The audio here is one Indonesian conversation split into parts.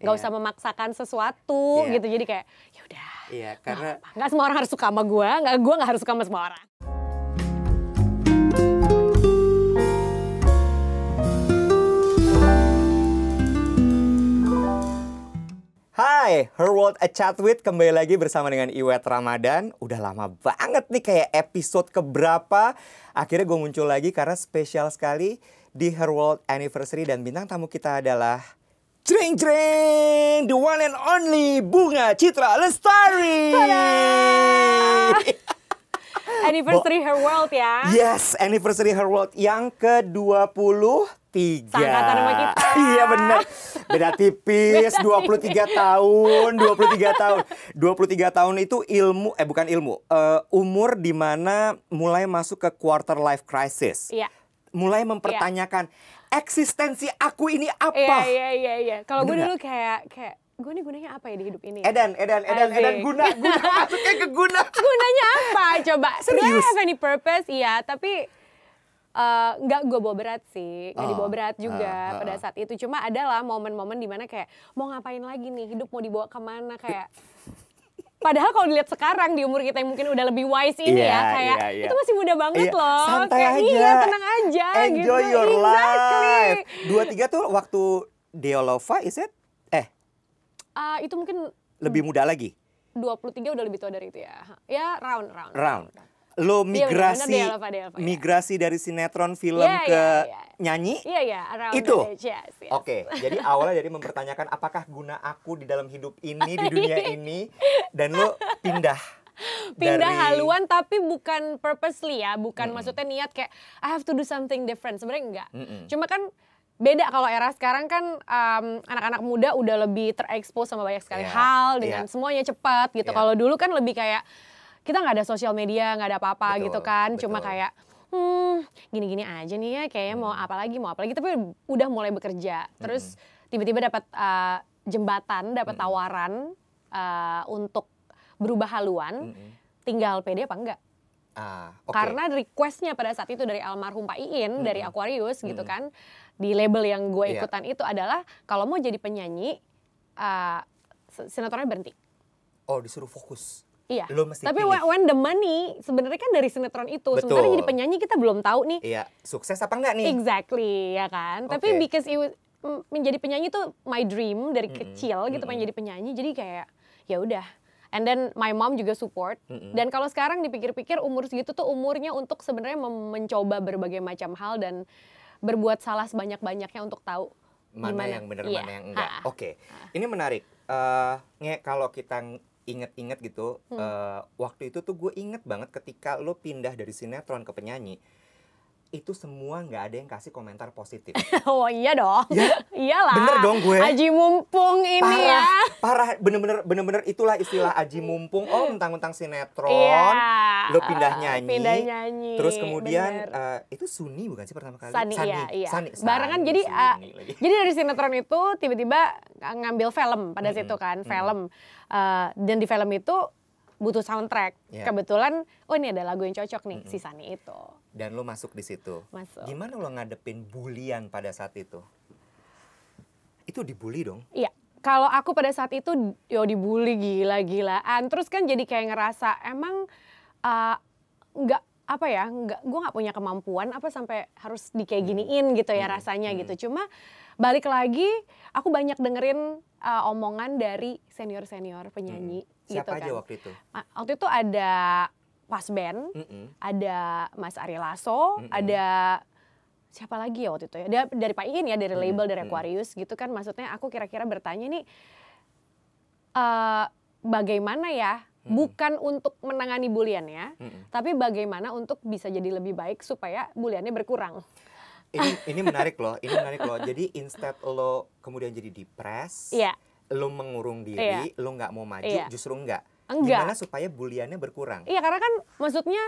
nggak usah memaksakan sesuatu gitu. Jadi kayak ya udah. Iya, karena nggak semua orang harus suka sama gue nggak harus suka sama semua orang. Hai, Her World A Chat With kembali lagi bersama dengan Iwet Ramadan. Udah lama banget nih, kayak episode keberapa. Akhirnya gue muncul lagi karena spesial sekali di Her World Anniversary. Dan bintang tamu kita adalah Jreng Jreng, the one and only Bunga Citra Lestari. Anniversary Her World ya. Yes, Anniversary Her World yang ke-23. Seangkatan sama kita. Iya benar. Beda tipis, 23 tahun, 23 tahun. 23 tahun itu umur di mana mulai masuk ke quarter life crisis. Iya. Mulai mempertanyakan eksistensi aku ini apa? Iya. Kalau gue dulu kayak gue nih gunanya apa ya di hidup ini? Edan, guna masuknya ke guna. Gunanya apa? Coba. Serius? Do I have any purpose? Iya, tapi nggak gue bawa berat sih, nggak dibawa berat juga pada saat itu. Cuma adalah momen-momen dimana kayak mau ngapain lagi nih, hidup mau dibawa kemana kayak. Padahal kalau dilihat sekarang di umur kita yang mungkin udah lebih wise ini itu masih muda banget loh. Santai kayak, aja. Iya, tenang aja. Enjoy gitu. your life. Exactly. 23 tuh waktu Deolova, is it? Itu mungkin lebih muda lagi. 23 udah lebih tua dari itu ya. Ya round. Lo migrasi Deolova, migrasi dari sinetron film ke nyanyi? Iya, around itu. Yes. Oke, jadi awalnya dari mempertanyakan apakah guna aku di dalam hidup ini, di dunia ini, dan lo pindah dari haluan tapi bukan purposely ya, bukan maksudnya niat kayak I have to do something different, sebenarnya enggak. Cuma kan beda kalau era sekarang kan anak-anak muda udah lebih terekspos sama banyak sekali hal dengan semuanya cepat gitu. Kalau dulu kan lebih kayak kita nggak ada sosial media, nggak ada apa-apa gitu kan. Cuma kayak gini-gini aja nih ya, kayaknya mau apa lagi. Tapi udah mulai bekerja. Terus tiba-tiba dapat jembatan, dapat tawaran untuk berubah haluan. Tinggal pede apa enggak? Karena requestnya pada saat itu dari almarhum Pak Iin, dari Aquarius gitu kan. Di label yang gue ikutan itu adalah kalau mau jadi penyanyi, sinetronnya berhenti. Oh, disuruh fokus. Iya, lo mesti tapi pilih. when the money sebenarnya kan dari sinetron itu. Betul. Sementara jadi penyanyi kita belum tahu nih. Iya, sukses apa enggak nih? Exactly, ya kan. Tapi because menjadi penyanyi tuh my dream dari kecil gitu, pengen jadi penyanyi. Jadi kayak ya udah. And then my mom juga support. Dan kalau sekarang dipikir-pikir umur segitu tuh umurnya untuk sebenarnya mencoba berbagai macam hal dan berbuat salah sebanyak-banyaknya untuk tahu mana yang benar, mana yang enggak. Oke. Ini menarik. Kalau kita inget-inget gitu, waktu itu tuh gue inget banget ketika lo pindah dari sinetron ke penyanyi, itu semua nggak ada yang kasih komentar positif. Oh iya dong, iyalah. Bener dong gue. Aji mumpung ini parah, bener-bener itulah istilah aji mumpung. Oh, mentang-mentang sinetron, lo pindah nyanyi. Terus kemudian itu Suni bukan sih pertama kali? Sani, iya. Sani. Barengan jadi dari sinetron itu tiba-tiba ngambil film pada situ kan, film. Dan di film itu butuh soundtrack. Kebetulan, ini ada lagu yang cocok nih, si Sani itu. Dan lo masuk di situ. Masuk. Gimana lo ngadepin bulian pada saat itu? Itu dibully dong? Iya. Kalau aku pada saat itu dibully gila-gilaan. Terus kan jadi kayak ngerasa emang gue nggak punya kemampuan apa sampai harus di kayak giniin gitu ya rasanya gitu. Cuma balik lagi aku banyak dengerin omongan dari senior penyanyi. Siapa gitu aja kan. waktu itu? Waktu itu ada Pas Ben, ada Mas Ari Lasso, ada siapa lagi ya waktu itu ya? Dari Pak Iin ya, dari label, dari Aquarius gitu kan. Maksudnya aku kira-kira bertanya nih, bagaimana ya, bukan untuk menangani buliannya, tapi bagaimana untuk bisa jadi lebih baik supaya buliannya berkurang. Ini menarik loh, Jadi instead lo kemudian jadi depres, lo mengurung diri, lo nggak mau maju, justru enggak. Gimana supaya buliannya berkurang? Iya, karena kan maksudnya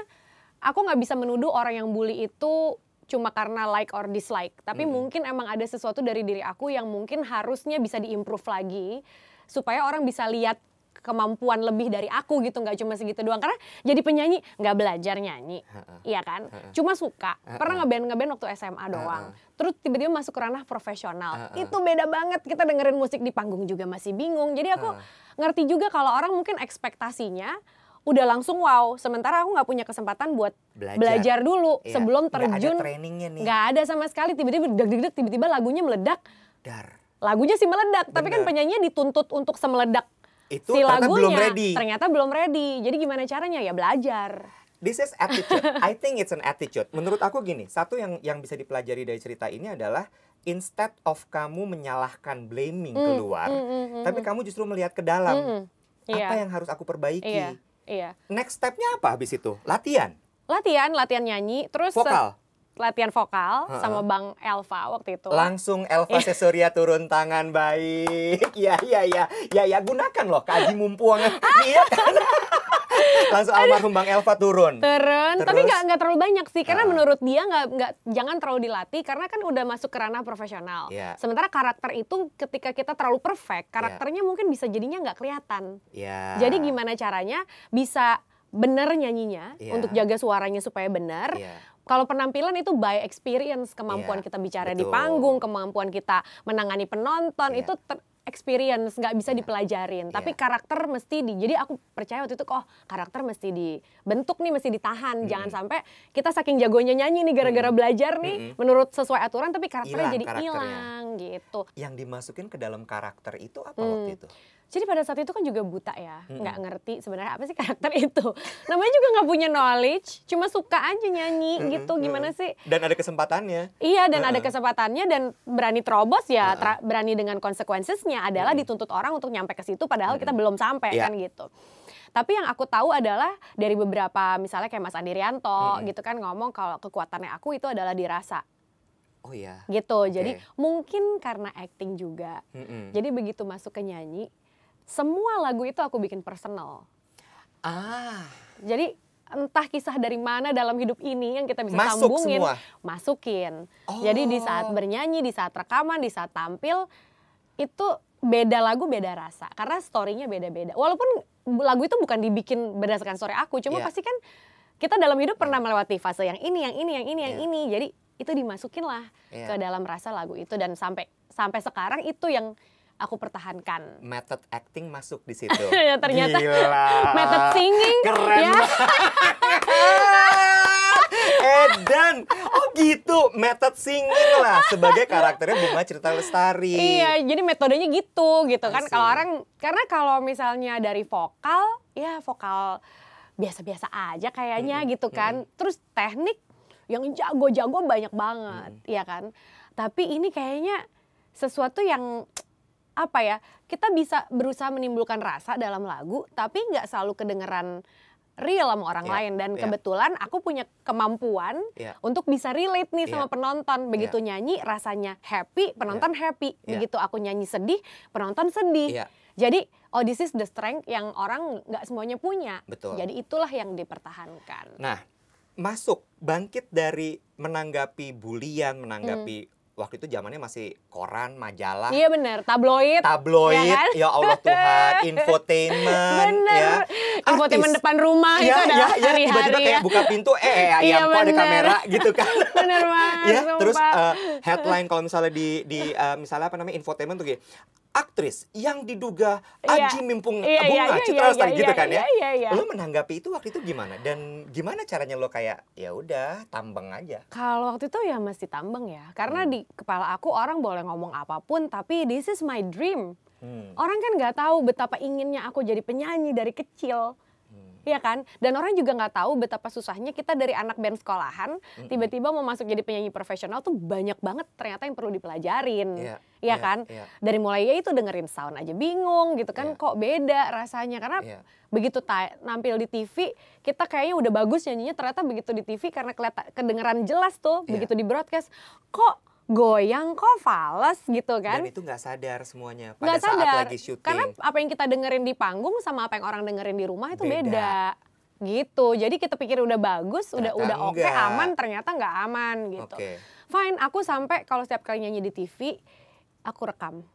aku nggak bisa menuduh orang yang bully itu cuma karena like or dislike. Tapi mungkin emang ada sesuatu dari diri aku yang mungkin harusnya bisa diimprove lagi supaya orang bisa lihat kemampuan lebih dari aku gitu, nggak cuma segitu doang. Karena jadi penyanyi nggak belajar nyanyi, iya kan? Cuma suka. Pernah ngeband waktu SMA doang. Terus tiba-tiba masuk ke ranah profesional. Itu beda banget. Kita dengerin musik di panggung juga masih bingung. Jadi aku ngerti juga kalau orang mungkin ekspektasinya udah langsung wow. Sementara aku nggak punya kesempatan buat belajar dulu sebelum terjun. Nggak ada trainingnya nih. Nggak ada sama sekali. Tiba-tiba deg-deg, tiba-tiba lagunya meledak. Lagunya sih meledak, tapi kan penyanyinya dituntut untuk semeledak itu si ternyata lagunya. belum ready. Ternyata belum ready. Jadi gimana caranya? Ya belajar. This is attitude. I think it's an attitude. Menurut aku gini, satu yang bisa dipelajari dari cerita ini adalah instead of kamu menyalahkan blaming keluar, tapi kamu justru melihat ke dalam. Apa yang harus aku perbaiki? Next step-nya apa habis itu? Latihan nyanyi, terus latihan vokal sama Bang Elva waktu itu. Langsung Elva Sesoria turun tangan, baik. Ya, gunakan loh kaji mumpung. Iya kan? Langsung almarhum Bang Elva turun. Tapi nggak terlalu banyak sih, karena menurut dia jangan terlalu dilatih karena kan udah masuk ke ranah profesional. Sementara karakter itu ketika kita terlalu perfect, karakternya mungkin bisa jadinya nggak kelihatan. Jadi gimana caranya bisa benar nyanyinya untuk jaga suaranya supaya benar. Kalau penampilan itu by experience, kemampuan kita bicara di panggung, kemampuan kita menangani penonton, itu experience, nggak bisa dipelajarin. Tapi karakter mesti jadi aku percaya waktu itu karakter mesti dibentuk nih, mesti ditahan. Jangan sampai kita saking jagonya nyanyi nih gara-gara belajar nih menurut sesuai aturan, tapi karakternya jadi hilang gitu. Yang dimasukin ke dalam karakter itu apa waktu itu? Jadi pada saat itu kan juga buta ya, nggak ngerti sebenarnya apa sih karakter itu. Namanya juga nggak punya knowledge, cuma suka aja nyanyi gitu, gimana sih. Dan ada kesempatannya. Iya, dan ada kesempatannya dan berani terobos ya, berani dengan konsekuensinya adalah dituntut orang untuk nyampe ke situ padahal kita belum sampai kan gitu. Tapi yang aku tahu adalah dari beberapa misalnya kayak Mas Andi Rianto gitu kan ngomong kalau kekuatannya aku itu adalah dirasa. Oh iya. Gitu, jadi mungkin karena acting juga. Jadi begitu masuk ke nyanyi, semua lagu itu aku bikin personal. Jadi entah kisah dari mana dalam hidup ini yang kita bisa sambungin, masukin. Jadi di saat bernyanyi, di saat rekaman, di saat tampil, itu beda lagu beda rasa. Karena story-nya beda-beda. Walaupun lagu itu bukan dibikin berdasarkan story aku, cuma pasti kan kita dalam hidup pernah melewati fase yang ini. Jadi itu dimasukin lah ke dalam rasa lagu itu dan sampai sekarang itu yang aku pertahankan. Method acting masuk di situ. Ya ternyata. Gila. Method singing. Keren ya. Edan. Oh gitu, method singing lah sebagai karakternya Bunga Citra Lestari. Iya, jadi metodenya gitu kan. Kalau orang, karena kalau misalnya dari vokal, ya vokal biasa-biasa aja kayaknya gitu kan. Terus teknik yang jago-jago banyak banget, ya kan. Tapi ini kayaknya sesuatu yang apa ya, kita bisa berusaha menimbulkan rasa dalam lagu tapi nggak selalu kedengeran real sama orang lain. Dan kebetulan aku punya kemampuan untuk bisa relate nih sama penonton. Begitu nyanyi rasanya happy, penonton happy. Begitu aku nyanyi sedih, penonton sedih. Jadi this is the strength yang orang nggak semuanya punya. Betul. Jadi itulah yang dipertahankan. Nah, masuk bangkit dari menanggapi bulian, menanggapi waktu itu zamannya masih koran, majalah. Iya benar, tabloid. Ya, kan? Ya Allah Tuhan, infotainment. Bener. Ya. Infotainment depan rumah itu adalah hari-hari. Tiba-tiba kayak buka pintu, ayam kok ada kamera gitu kan. Bener banget. Ya, terus headline kalau misalnya di misalnya apa namanya infotainment tuh gini. Aktris yang diduga Aji Mimpung Bunga Citra Lestari gitu kan ya. Lo menanggapi itu waktu itu gimana? Dan gimana caranya lo kayak ya udah tambeng aja? Kalau waktu itu ya mesti tambeng ya. Karena di kepala aku orang boleh ngomong apapun tapi this is my dream. Orang kan nggak tahu betapa inginnya aku jadi penyanyi dari kecil. Iya kan? Dan orang juga nggak tahu betapa susahnya kita dari anak band sekolahan tiba-tiba mau masuk jadi penyanyi profesional tuh banyak banget ternyata yang perlu dipelajarin. Iya kan? Dari mulai ya itu dengerin sound aja bingung gitu kan, kok beda rasanya karena begitu nampil di TV kita kayaknya udah bagus nyanyinya, ternyata begitu di TV karena kedengeran jelas tuh begitu di broadcast kok goyang, kok fales gitu kan. Dan itu nggak sadar semuanya pada saat lagi syuting. Karena apa yang kita dengerin di panggung sama apa yang orang dengerin di rumah itu beda. Gitu. Jadi kita pikir udah bagus, udah oke, aman, ternyata nggak aman gitu. Fine, aku sampai kalau setiap kali nyanyi di TV, aku rekam.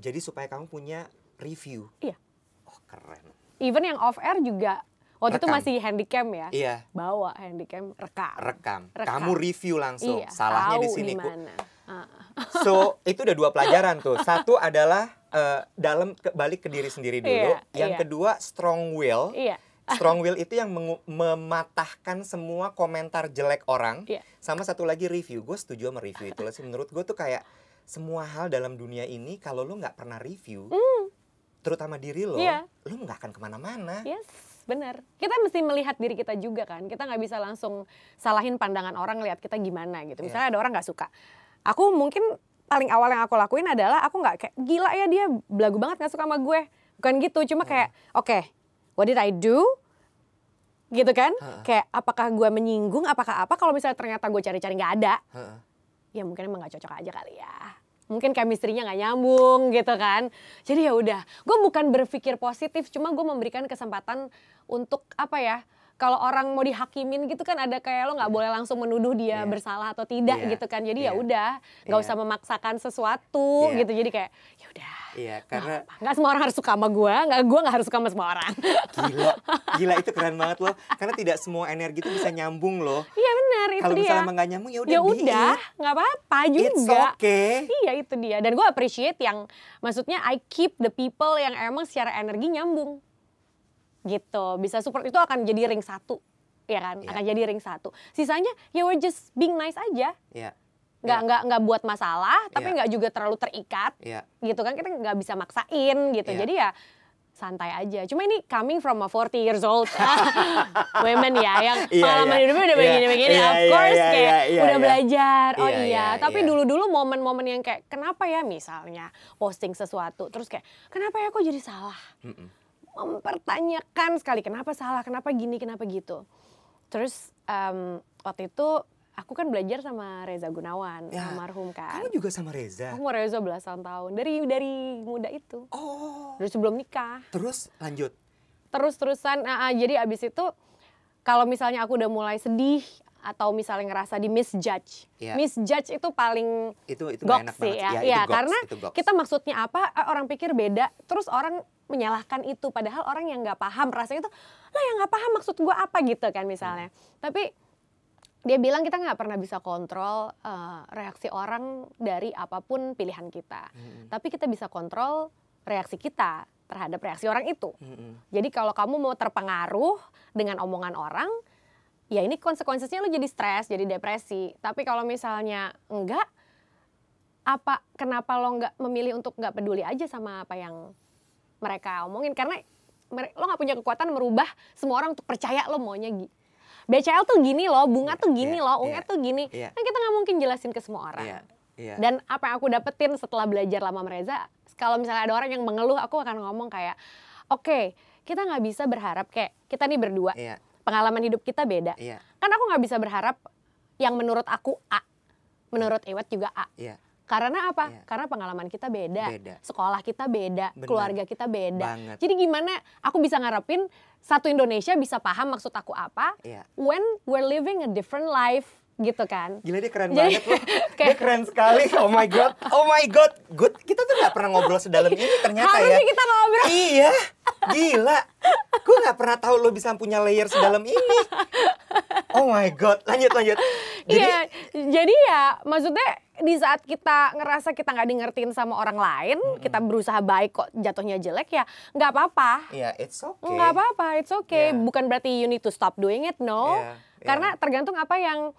Jadi supaya kamu punya review. Iya. keren. Even yang off air juga waktu itu Rekam. masih handycam ya. Iya. Bawa handycam, rekam. Kamu review langsung. Iya, Salahnya di tahu sini. mana. So, itu udah 2 pelajaran tuh. Satu adalah balik ke diri sendiri dulu. Iya, Yang iya. kedua, strong will. Iya. Strong will itu yang mematahkan semua komentar jelek orang. Iya. Sama satu lagi review. Gue setuju sama review itu sih. Menurut gue tuh kayak semua hal dalam dunia ini kalau lo nggak pernah review, terutama diri lo, Iya. lo nggak akan kemana-mana. Yes, benar. Kita mesti melihat diri kita juga kan. Kita nggak bisa langsung salahin pandangan orang lihat kita gimana gitu. Misalnya ada orang nggak suka. Aku mungkin paling awal yang aku lakuin adalah aku nggak kayak gila ya dia belagu banget nggak suka sama gue. Bukan gitu, cuma kayak oke, what did I do? Gitu kan? Kayak apakah gue menyinggung, apakah apa? Kalau misalnya ternyata gue cari-cari nggak ada, ya mungkin emang nggak cocok aja kali ya. Mungkin chemistry-nya nggak nyambung gitu kan. Jadi ya udah, gue bukan berpikir positif, cuma gue memberikan kesempatan untuk apa ya? Kalau orang mau dihakimin gitu kan ada kayak lo nggak boleh langsung menuduh dia bersalah atau tidak gitu kan. Jadi ya udah, nggak usah memaksakan sesuatu gitu. Jadi kayak ya udah. Iya, karena nggak semua orang harus suka sama gue nggak harus suka sama semua orang. Gila itu keren banget loh. Karena tidak semua energi itu bisa nyambung loh. Iya benar, itu Kalau dia. misalnya nggak nyambung ya udah. Ya udah, nggak apa-apa juga. It's okay. Iya itu dia. Dan gue appreciate yang, maksudnya I keep the people yang emang secara energi nyambung. Gitu, bisa support itu akan jadi ring 1. Ya kan, akan jadi ring 1. Sisanya ya we're just being nice aja. Iya. Nggak buat masalah, tapi nggak juga terlalu terikat. Gitu kan, kita nggak bisa maksain gitu. Jadi ya santai aja. Cuma ini coming from a 40 years old women ya, yang pengalaman hidupnya udah begini-begini. Of course kayak udah belajar. Oh iya. Tapi dulu-dulu momen-momen yang kayak kenapa ya misalnya posting sesuatu. Terus kayak kenapa ya kok jadi salah? Mempertanyakan sekali kenapa salah, kenapa gini, kenapa gitu. Terus waktu itu aku kan belajar sama Reza Gunawan, almarhum kan. Kamu juga sama Reza? Aku sama Reza belasan tahun, dari muda itu. Oh. Dari sebelum nikah. Terus lanjut? Terus-terusan, jadi abis itu kalau misalnya aku udah mulai sedih, atau misalnya ngerasa di misjudge. Misjudge itu paling itu goks sih ya. Iya, karena goks. kita maksudnya apa, orang pikir beda, terus orang menyalahkan itu. Padahal orang yang nggak paham rasanya itu, lah yang nggak paham maksud gue apa gitu kan misalnya. Tapi dia bilang kita nggak pernah bisa kontrol reaksi orang dari apapun pilihan kita. Tapi kita bisa kontrol reaksi kita terhadap reaksi orang itu. Jadi kalau kamu mau terpengaruh dengan omongan orang, ya ini konsekuensinya lo jadi stres, jadi depresi. Tapi kalau misalnya enggak, kenapa lo nggak memilih untuk nggak peduli aja sama apa yang mereka omongin? Karena lo nggak punya kekuatan merubah semua orang untuk percaya lo maunya BCL tuh gini loh, bunga tuh gini loh, unga tuh gini. Kan kita nggak mungkin jelasin ke semua orang. Dan apa yang aku dapetin setelah belajar lama sama Reza, kalau misalnya ada orang yang mengeluh, aku akan ngomong kayak, oke, kita nggak bisa berharap kayak kita nih berdua. Pengalaman hidup kita beda. Kan aku nggak bisa berharap yang menurut aku A, menurut Iwet juga A. Karena apa? Karena pengalaman kita beda. Sekolah kita beda, keluarga kita beda. Jadi gimana aku bisa ngarepin satu Indonesia bisa paham maksud aku apa when we're living a different life gitu kan. Gila dia keren banget loh. Dia keren sekali. Oh my god. Good. Kita tuh gak pernah ngobrol sedalam ini ternyata Harusnya kita ngobrol. Iya. Gila. Gue gak pernah tahu lo bisa punya layer sedalam ini. Oh my god. Lanjut. Jadi ya maksudnya di saat kita ngerasa kita nggak dingertiin sama orang lain, kita berusaha baik kok jatuhnya jelek ya nggak apa-apa. It's okay. Nggak apa-apa, it's okay. Bukan berarti you need to stop doing it, no. Karena tergantung apa yang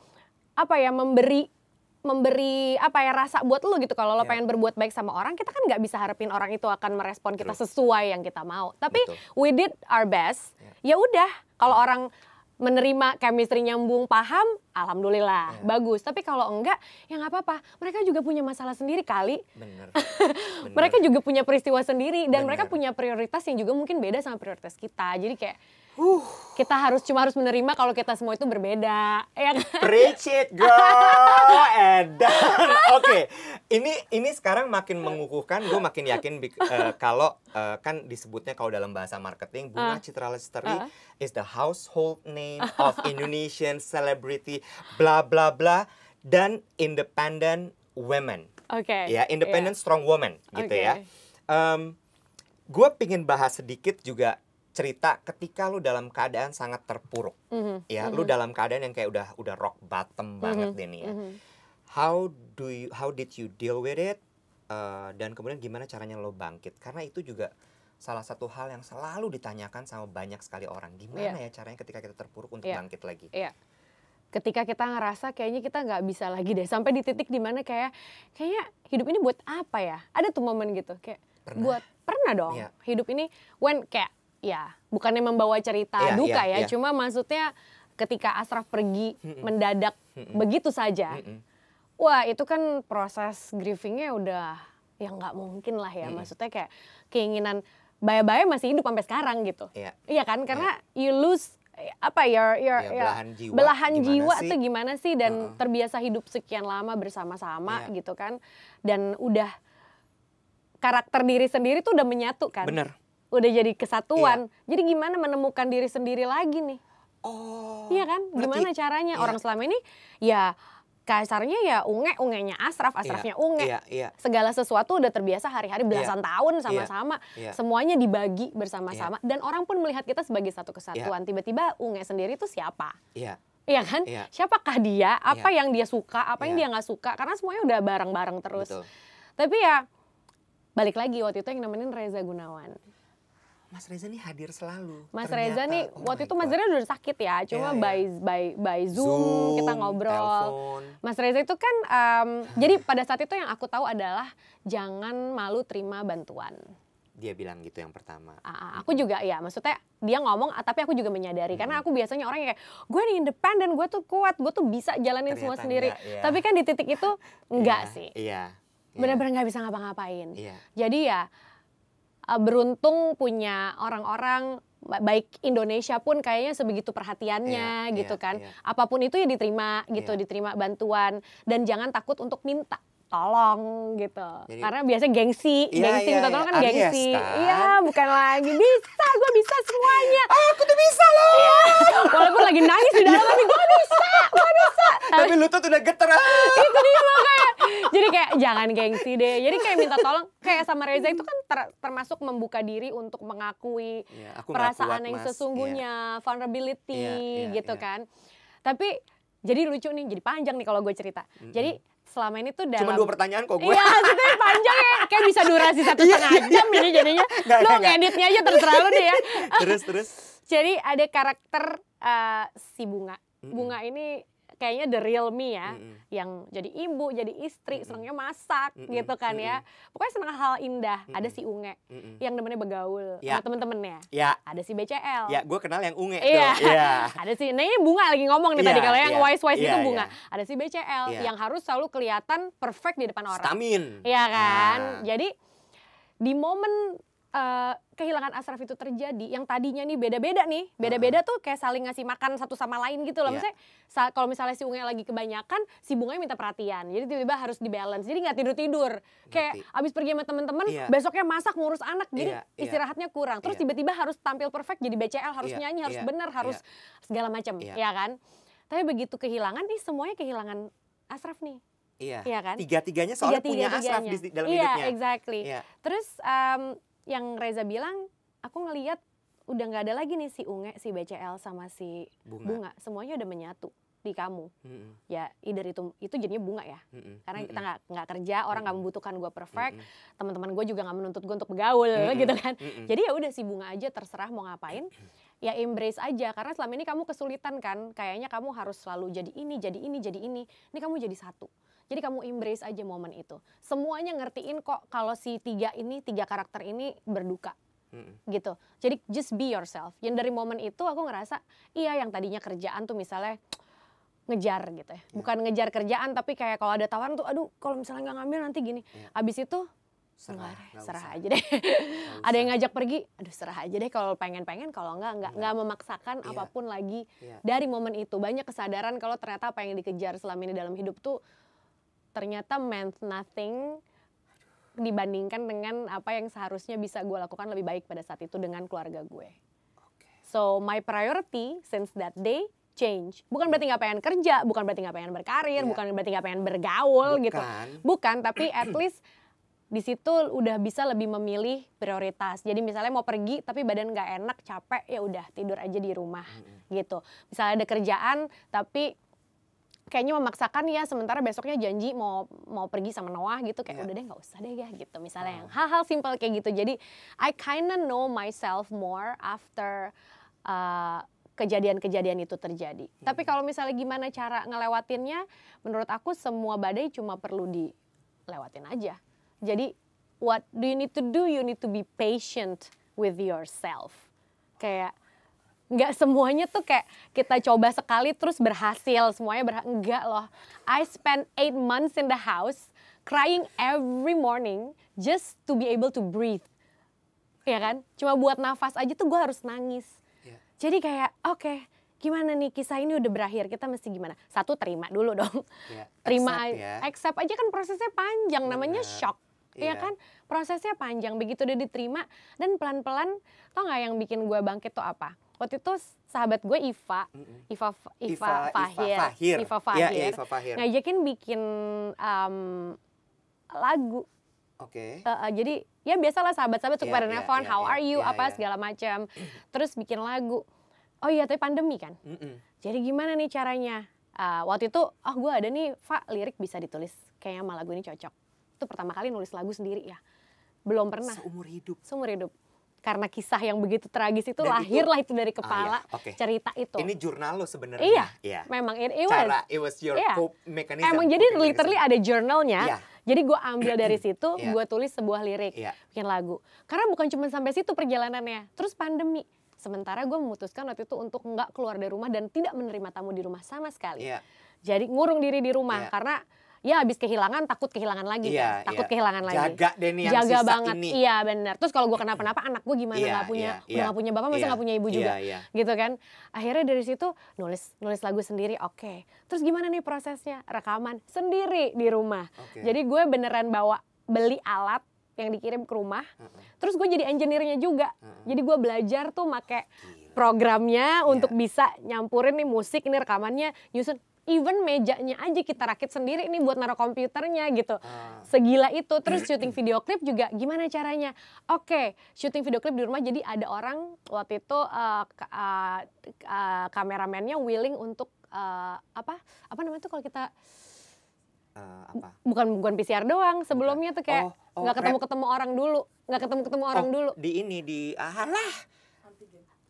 memberi apa ya rasa buat lo gitu. Kalau lo pengen berbuat baik sama orang, kita kan nggak bisa harapin orang itu akan merespon kita sesuai yang kita mau. Tapi we did our best. Ya udah, kalau orang menerima chemistry nyambung, paham, alhamdulillah, bagus. Tapi kalau enggak, ya nggak apa-apa. Mereka juga punya masalah sendiri kali. Bener. Mereka juga punya peristiwa sendiri dan mereka punya prioritas yang juga mungkin beda sama prioritas kita. Jadi kayak kita harus menerima kalau kita semua itu berbeda. Ya kan? Preach it, girl. Edan. Oke. Ini sekarang makin mengukuhkan, gue makin yakin kalau kan disebutnya kalau dalam bahasa marketing, Bunga Citra Lestari is the household name of Indonesian celebrity bla bla bla dan independent women. Oke. Ya, independent strong woman gitu ya. gue pingin bahas sedikit juga cerita ketika lu dalam keadaan sangat terpuruk, ya, lu dalam keadaan yang kayak udah rock bottom banget deh nih ya. How did you deal with it? Dan kemudian gimana caranya lo bangkit? Karena itu juga salah satu hal yang selalu ditanyakan sama banyak sekali orang. Gimana ya caranya ketika kita terpuruk untuk bangkit lagi? Ketika kita ngerasa kayaknya kita nggak bisa lagi deh, sampai di titik dimana kayaknya hidup ini buat apa ya? Ada tuh momen gitu, kayak pernah dong. Hidup ini kayak bukannya membawa cerita duka cuma maksudnya ketika Ashraf pergi mendadak begitu saja. Wah, itu kan proses grievingnya udah nggak mungkin lah ya. Maksudnya kayak keinginan baya-baya masih hidup sampai sekarang gitu. Iya kan? Karena you lose belahan jiwa tuh gimana sih, dan terbiasa hidup sekian lama bersama-sama gitu kan. Dan udah karakter diri sendiri tuh udah menyatu kan. Bener. Udah jadi kesatuan. Jadi gimana menemukan diri sendiri lagi nih? Iya kan? Gimana caranya? Orang selama ini kasarnya ungenya Ashrafnya unge. Segala sesuatu udah terbiasa hari-hari belasan tahun sama-sama. Semuanya dibagi bersama-sama. Dan orang pun melihat kita sebagai satu kesatuan. Tiba-tiba unge sendiri itu siapa? Iya kan? Siapakah dia? Apa yang dia suka? Apa yang dia nggak suka? Karena semuanya udah bareng-bareng terus. Betul. Tapi balik lagi waktu itu yang nemenin Reza Gunawan. Mas Reza nih hadir selalu. Mas Reza nih waktu itu Mas Reza udah sakit ya, cuma by Zoom kita ngobrol. Telepon. Mas Reza itu kan jadi pada saat itu yang aku tahu adalah jangan malu terima bantuan. Dia bilang gitu yang pertama. Aku juga maksudnya dia ngomong tapi aku juga menyadari karena aku biasanya orang yang kayak gue nih independen, gue tuh kuat, gue tuh bisa jalanin semua sendiri. Tapi kan di titik itu enggak sih. Benar-benar nggak bisa ngapa-ngapain. Jadi beruntung punya orang-orang baik Indonesia pun kayaknya sebegitu perhatiannya gitu kan. Apapun itu diterima gitu, diterima bantuan, dan jangan takut untuk minta tolong gitu. Jadi, karena biasanya gengsi minta tolong kan gengsi. Iya, bukan lagi gue bisa semuanya. Aku tuh bisa loh. Walaupun lagi nangis di dalam tapi gue bisa. Tapi lutut udah geter. Itu dia makanya. Jadi kayak jangan gengsi deh. Jadi kayak minta tolong kayak sama Reza itu kan termasuk membuka diri untuk mengakui perasaan yang sesungguhnya, vulnerability gitu kan. Tapi jadi lucu nih, jadi panjang nih kalau gue cerita. Jadi selama ini tuh dalam... Cuma 2 pertanyaan kok gue. Iya, maksudnya panjang ya. Kayak bisa durasi 1,5 jam ini jadinya. Lo ngeditnya aja terserah lo deh ya. Terus. Jadi ada karakter si Bunga. Bunga ini kayaknya the real me ya. Yang jadi ibu, jadi istri, senangnya masak gitu kan ya. Pokoknya senang hal indah. Ada si Unge yang demennya begaul sama temen-temennya. Ada si BCL. Ya, gue kenal yang Unge tuh. Ada si, nah ini Bunga lagi ngomong nih tadi. Kalau yang wise-wise itu Bunga. Ada si BCL yang harus selalu kelihatan perfect di depan orang. Stamin. Iya kan. Jadi di momen kehilangan Ashraf itu terjadi, yang tadinya nih beda-beda tuh kayak saling ngasih makan satu sama lain gitu loh. Maksudnya kalau misalnya si Unge lagi kebanyakan, si Bunganya minta perhatian. Jadi tiba-tiba harus dibalance. Jadi nggak tidur-tidur. Kayak abis pergi sama temen-temen, besoknya masak ngurus anak. Jadi istirahatnya kurang. Terus tiba-tiba harus tampil perfect jadi BCL, harus nyanyi, harus benar, harus segala macam, ya kan? Tapi begitu kehilangan nih, semuanya kehilangan Ashraf nih. Iya kan? Tiga-tiganya soalnya punya Ashraf di dalam hidupnya. Iya, exactly. Terus yang Reza bilang, aku ngelihat udah nggak ada lagi nih si Unge, si BCL sama si Bunga. Semuanya udah menyatu di kamu. Ya, either itu jadinya Bunga ya. Karena kita nggak kerja, orang nggak membutuhkan gue perfect, teman-teman gue juga nggak menuntut gue untuk bergaul gitu kan. Jadi ya udah si Bunga aja terserah mau ngapain. Ya embrace aja, karena selama ini kamu kesulitan kan. Kayaknya kamu harus selalu jadi ini. Ini kamu jadi satu. Jadi kamu embrace aja momen itu. Semuanya ngertiin kok kalau si tiga karakter ini berduka. Gitu. Jadi just be yourself. Yang dari momen itu aku ngerasa, yang tadinya kerjaan tuh misalnya ngejar gitu ya. Bukan ngejar kerjaan tapi kayak kalau ada tawaran tuh, aduh kalau misalnya nggak ngambil nanti gini. Abis itu serah aja deh. Ada yang ngajak pergi, aduh serah aja deh kalau pengen-pengen, kalau nggak memaksakan apapun lagi. Dari momen itu banyak kesadaran kalau ternyata apa yang dikejar selama ini dalam hidup tuh ternyata meant nothing dibandingkan dengan apa yang seharusnya bisa gue lakukan lebih baik pada saat itu dengan keluarga gue. So my priority since that day change. Bukan berarti nggak pengen kerja, bukan berarti nggak pengen berkarir, bukan berarti nggak pengen bergaul gitu. Bukan, tapi at least di situ udah bisa lebih memilih prioritas. Jadi misalnya mau pergi tapi badan nggak enak, capek, ya udah tidur aja di rumah gitu. Misalnya ada kerjaan tapi kayaknya memaksakan ya, sementara besoknya janji mau pergi sama Noah gitu, kayak udah deh nggak usah deh ya gitu. Misalnya yang hal-hal simpel kayak gitu. Jadi I kinda know myself more after kejadian-kejadian itu terjadi. Tapi kalau misalnya gimana cara ngelewatinnya, menurut aku semua badai cuma perlu dilewatin aja. Jadi what do you need to do? You need to be patient with yourself. Kayak nggak semuanya tuh kayak kita coba sekali terus berhasil, semuanya enggak loh. I spent 8 months in the house crying every morning just to be able to breathe. Ya kan? Cuma buat nafas aja tuh gue harus nangis. Jadi kayak oke, gimana nih kisah ini udah berakhir, kita mesti gimana? Satu, terima dulu dong. Terima, accept aja kan prosesnya panjang, namanya shock. Ya kan? Prosesnya panjang, begitu udah diterima dan pelan-pelan, tau gak yang bikin gue bangkit tuh apa? Waktu itu sahabat gue Iva Fahir ngajakin bikin lagu. Jadi ya biasalah sahabat-sahabat suka pada nelfon, how are you, segala macam. Terus bikin lagu. Oh iya, tapi pandemi kan. Jadi gimana nih caranya? Waktu itu, gue ada nih, lirik bisa ditulis. Kayaknya sama lagu ini cocok. Itu pertama kali nulis lagu sendiri ya. Belum pernah. Seumur hidup. Karena kisah yang begitu tragis itu lahirlah itu dari kepala cerita itu. Ini jurnal lo sebenarnya. Iya. Memang it was your cope mechanism. Emang jadi literally ada jurnalnya. Jadi gue ambil dari situ, gue tulis sebuah lirik, bikin lagu. Karena bukan cuma sampai situ perjalanannya. Terus pandemi. Sementara gue memutuskan waktu itu untuk nggak keluar dari rumah dan tidak menerima tamu di rumah sama sekali. Jadi ngurung diri di rumah karena ya habis kehilangan takut kehilangan lagi kan. Takut kehilangan lagi. Jaga deh nih yang sisa banget. Ini. Iya benar. Terus kalau gue kenapa-napa anak gue gimana, nggak punya bapak, masa nggak punya ibu juga. Gitu kan. Akhirnya dari situ nulis lagu sendiri. Terus gimana nih prosesnya? Rekaman sendiri di rumah. Jadi gue beneran beli alat yang dikirim ke rumah. Terus gue jadi engineer-nya juga. Jadi gue belajar tuh make programnya untuk bisa nyampurin nih musik, ini rekamannya, nyusun. Even mejanya aja kita rakit sendiri nih buat naruh komputernya gitu. Segila itu. Terus syuting video klip juga gimana caranya? Syuting video klip di rumah, jadi ada orang waktu itu kameramennya willing untuk apa namanya tuh kalau kita bukan PCR doang. Sebelumnya tuh kayak nggak ketemu orang dulu.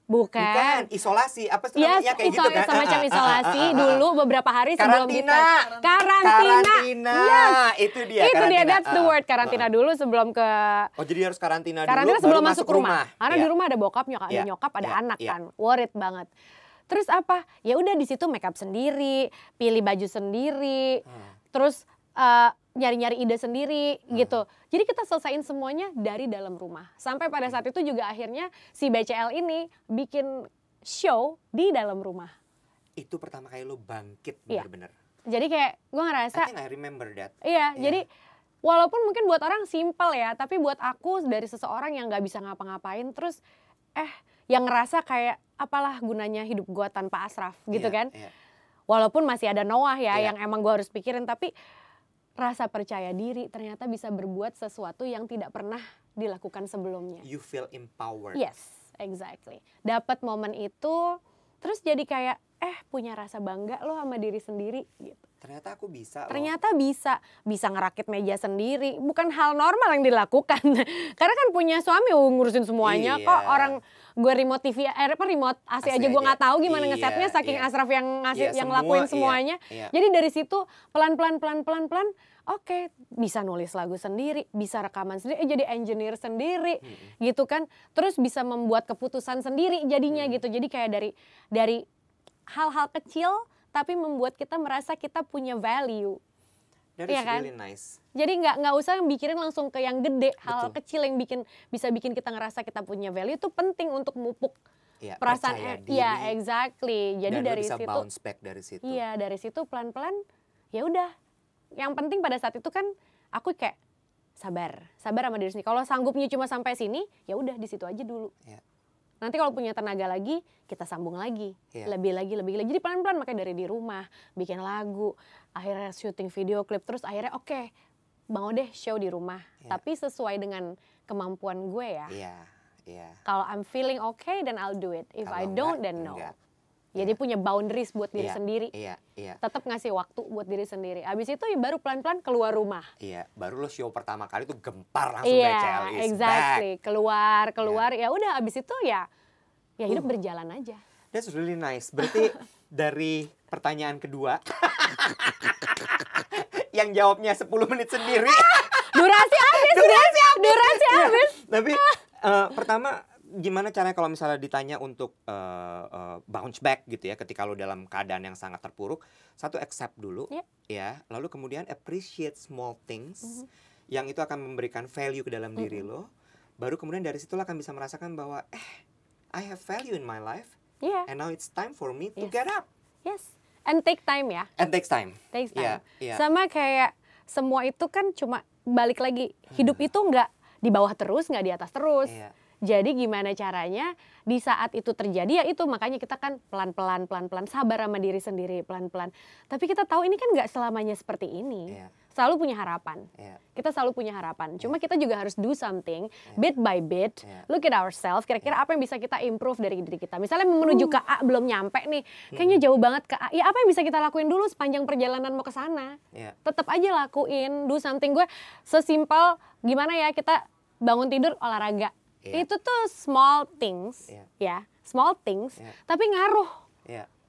Bukan, isolasi, apa namanya kayak gitu kan? Semacam isolasi dulu beberapa hari sebelum kita karantina. Itu dia, that's the word, karantina dulu sebelum ke. Jadi harus karantina dulu. Karantina sebelum masuk rumah. Karena di rumah ada bokap, nyokap, ada anak kan, worried banget. Terus apa? Ya udah di situ make up sendiri, pilih baju sendiri, terus nyari-nyari ide sendiri gitu. Jadi kita selesaiin semuanya dari dalam rumah. Sampai pada saat itu juga akhirnya si BCL ini bikin show di dalam rumah. Itu pertama kali lo bangkit bener-bener. Jadi kayak gue ngerasa. I think I remember that. Jadi walaupun mungkin buat orang simple ya, tapi buat aku dari seseorang yang gak bisa ngapa-ngapain, terus yang ngerasa kayak apalah gunanya hidup gue tanpa Ashraf gitu kan. Walaupun masih ada Noah yang emang gue harus pikirin, tapi rasa percaya diri ternyata bisa berbuat sesuatu yang tidak pernah dilakukan sebelumnya. You feel empowered. Yes, exactly. Dapat momen itu, terus jadi kayak punya rasa bangga loh sama diri sendiri gitu. Ternyata aku bisa. Ternyata bisa ngerakit meja sendiri. Bukan hal normal yang dilakukan. Karena kan punya suami ngurusin semuanya. Kok orang gue remote TV, remote AC aja gue nggak tahu gimana ngesetnya, saking Ashraf yang ngasih yang lakuin semuanya. Jadi dari situ pelan-pelan bisa nulis lagu sendiri, bisa rekaman sendiri, jadi engineer sendiri gitu kan. Terus bisa membuat keputusan sendiri jadinya gitu. Jadi kayak dari hal-hal kecil tapi membuat kita merasa kita punya value. That is really nice. Jadi nggak usah mikirin langsung ke yang gede. Hal kecil yang bisa bikin kita ngerasa kita punya value itu penting untuk mupuk perasaan. Iya, exactly. Jadi dari bisa situ bounce back dari situ. Iya, dari situ pelan-pelan ya udah. Yang penting pada saat itu kan aku kayak sabar sama diri sendiri. Kalau sanggupnya cuma sampai sini, ya udah di situ aja dulu. Nanti kalau punya tenaga lagi, kita sambung lagi. Lebih lagi. Jadi pelan-pelan makanya dari di rumah, bikin lagu, akhirnya syuting video klip, terus akhirnya mau deh show di rumah, tapi sesuai dengan kemampuan gue ya. Kalau I'm feeling okay, then I'll do it. If I don't, then no. Jadi punya boundaries buat diri sendiri. Tetap ngasih waktu buat diri sendiri. Abis itu ya baru pelan-pelan keluar rumah. Baru lo show pertama kali tuh gempar langsung BCL is exactly. back. Keluar. Ya udah abis itu ya hidup berjalan aja. That's really nice. Berarti dari pertanyaan kedua yang jawabnya 10 menit sendiri. Durasi habis. Tapi pertama gimana caranya kalau misalnya ditanya untuk bounce back gitu ya ketika lo dalam keadaan yang sangat terpuruk, satu accept dulu ya, lalu kemudian appreciate small things yang itu akan memberikan value ke dalam diri lo, baru kemudian dari situ lo akan bisa merasakan bahwa I have value in my life and now it's time for me to get up. And take time ya. And takes time. Sama kayak semua itu kan cuma balik lagi, hidup itu nggak di bawah terus, nggak di atas terus. Jadi gimana caranya di saat itu terjadi, ya itu makanya kita kan pelan-pelan sabar sama diri sendiri pelan-pelan. Tapi kita tahu ini kan nggak selamanya seperti ini. Selalu punya harapan. Kita selalu punya harapan. Cuma kita juga harus do something bit by bit. Look at ourselves. Kira-kira apa yang bisa kita improve dari diri kita. Misalnya menuju ke A belum nyampe nih. Kayaknya jauh banget ke A. Ya apa yang bisa kita lakuin dulu sepanjang perjalanan mau ke sana. Tetap aja lakuin, do something. Gue sesimpel gimana ya kita bangun tidur olahraga. Itu tuh small things, small things, tapi ngaruh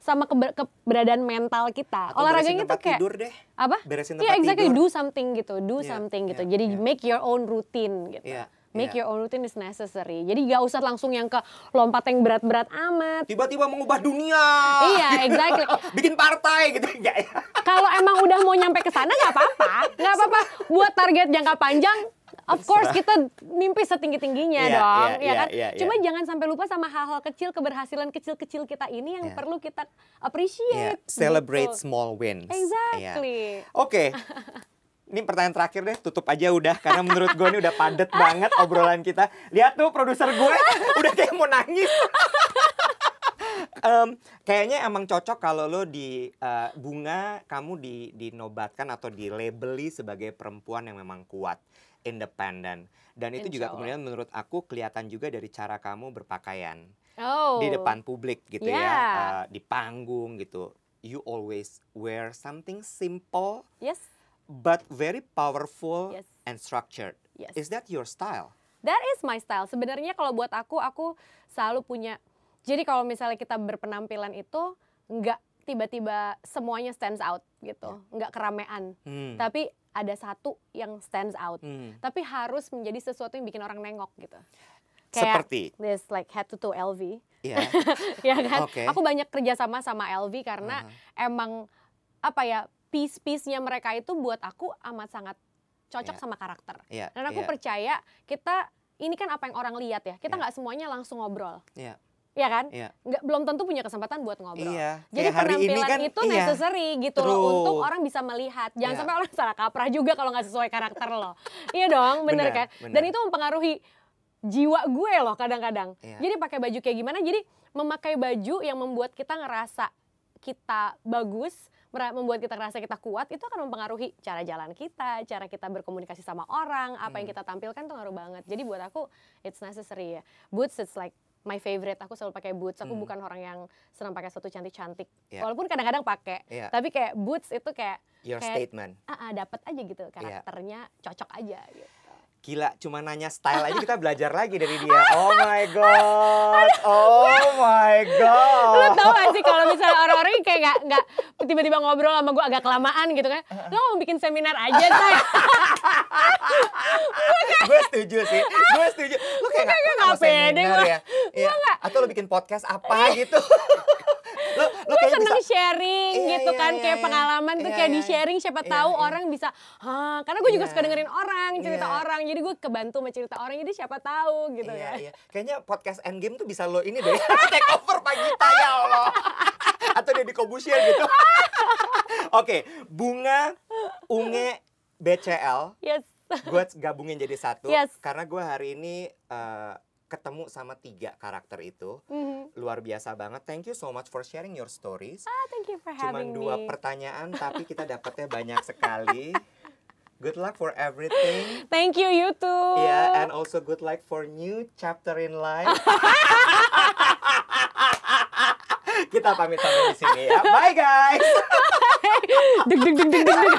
sama keberadaan mental kita. Atau olahraganya tuh kayak tidur deh. apa? Beresin tempat exactly. tidur. Do something gitu, Jadi make your own routine gitu. Make your own routine is necessary. Jadi gak usah langsung yang ke lompat yang berat-berat amat. Tiba-tiba mengubah dunia. Exactly. Bikin partai gitu enggak ya? Kalau emang udah mau nyampe ke sana nggak apa-apa. Buat target jangka panjang. Of course kita mimpi setinggi-tingginya dong, kan? Cuma jangan sampai lupa sama hal-hal kecil, keberhasilan kecil-kecil kita ini yang perlu kita appreciate. Celebrate gitu. small wins. Exactly. Oke. Ini pertanyaan terakhir deh, tutup aja udah. Karena menurut gue ini udah padet banget obrolan kita. Lihat tuh produser gue udah kayak mau nangis. Kayaknya emang cocok kalau lo di Bunga, kamu dinobatkan atau dilabeli sebagai perempuan yang memang kuat, independen. Dan itu juga kemudian menurut aku kelihatan juga dari cara kamu berpakaian di depan publik gitu ya, di panggung gitu. You always wear something simple, but very powerful and structured. Is that your style? That is my style. Sebenarnya kalau buat aku selalu punya. Jadi kalau misalnya kita berpenampilan itu nggak tiba-tiba semuanya stands out gitu, nggak keramaian. Tapi ada satu yang stands out. Tapi harus menjadi sesuatu yang bikin orang nengok gitu. Kayak seperti this like head to toe LV. Ya kan? Aku banyak kerja sama LV karena emang apa ya, piece-piece-nya mereka itu buat aku amat sangat cocok sama karakter. Dan aku percaya kita ini kan apa yang orang lihat ya. Kita nggak semuanya langsung ngobrol. Ya kan? Belum tentu punya kesempatan buat ngobrol. Jadi penampilan kan, itu necessary gitu loh untuk orang bisa melihat. Jangan sampai orang salah kaprah juga kalau nggak sesuai karakter lo. Iya dong, bener kan? Dan itu mempengaruhi jiwa gue loh kadang-kadang. Jadi pakai baju kayak gimana? Jadi memakai baju yang membuat kita ngerasa kita bagus, membuat kita ngerasa kita kuat, itu akan mempengaruhi cara jalan kita, cara kita berkomunikasi sama orang, apa yang kita tampilkan tuh ngaruh banget. Jadi buat aku it's necessary ya. Boots it's like my favorite, aku selalu pakai boots. Aku bukan orang yang senang pakai sepatu cantik-cantik. Walaupun kadang-kadang pakai, tapi kayak boots itu kayak your statement. Dapat aja gitu karakternya, cocok aja gitu. Gila, cuma nanya style aja kita belajar lagi dari dia. Oh my god. Lo tau gak sih kalau misalnya orang-orang kayak nggak tiba-tiba ngobrol sama gue agak kelamaan gitu kan? Lo mau bikin seminar aja, Say? Gue setuju sih. Lo kayak nggak seminar ya? Atau lo bikin podcast apa gitu? Lo kayak seneng sharing gitu kan, kayak pengalaman tuh kayak di sharing, siapa tahu orang bisa, karena gue juga suka dengerin orang, cerita orang, jadi gue kebantu sama cerita orang, jadi siapa tahu gitu kan. Kayaknya podcast Endgame tuh bisa lo ini deh, take over Pagita ya Allah. Atau Deddy Corbuzier gitu. Oke, Bunga, Unge, BCL, gue gabungin jadi satu, karena gue hari ini ketemu sama 3 karakter itu. Luar biasa banget. Thank you so much for sharing your stories. Thank you for having me. Cuma 2 pertanyaan tapi kita dapatnya banyak sekali. Good luck for everything. Thank you, you too. Yeah, and also good luck for new chapter in life. Kita pamit sampai di sini ya. Bye guys. Deg deg deg deg deg.